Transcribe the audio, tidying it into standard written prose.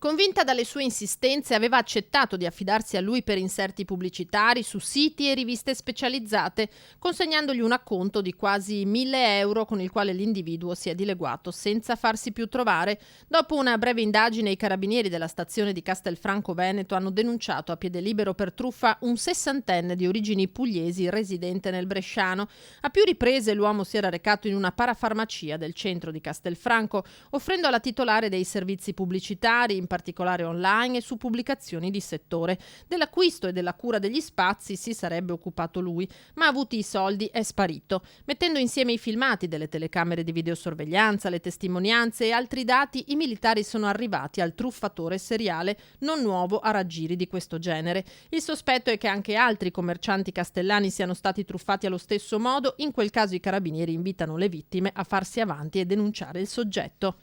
Convinta dalle sue insistenze, aveva accettato di affidarsi a lui per inserti pubblicitari su siti e riviste specializzate, consegnandogli un acconto di quasi 1.000 euro con il quale l'individuo si è dileguato senza farsi più trovare. Dopo una breve indagine, i carabinieri della stazione di Castelfranco Veneto hanno denunciato a piede libero per truffa un sessantenne di origini pugliesi residente nel bresciano. A più riprese l'uomo si era recato in una parafarmacia del centro di Castelfranco, offrendo alla titolare dei servizi pubblicitari, in particolare online e su pubblicazioni di settore. Dell'acquisto e della cura degli spazi si sarebbe occupato lui, ma avuti i soldi è sparito. Mettendo insieme i filmati delle telecamere di videosorveglianza, le testimonianze e altri dati, i militari sono arrivati al truffatore seriale, non nuovo a raggiri di questo genere. Il sospetto è che anche altri commercianti castellani siano stati truffati allo stesso modo. In quel caso i carabinieri invitano le vittime a farsi avanti e denunciare il soggetto.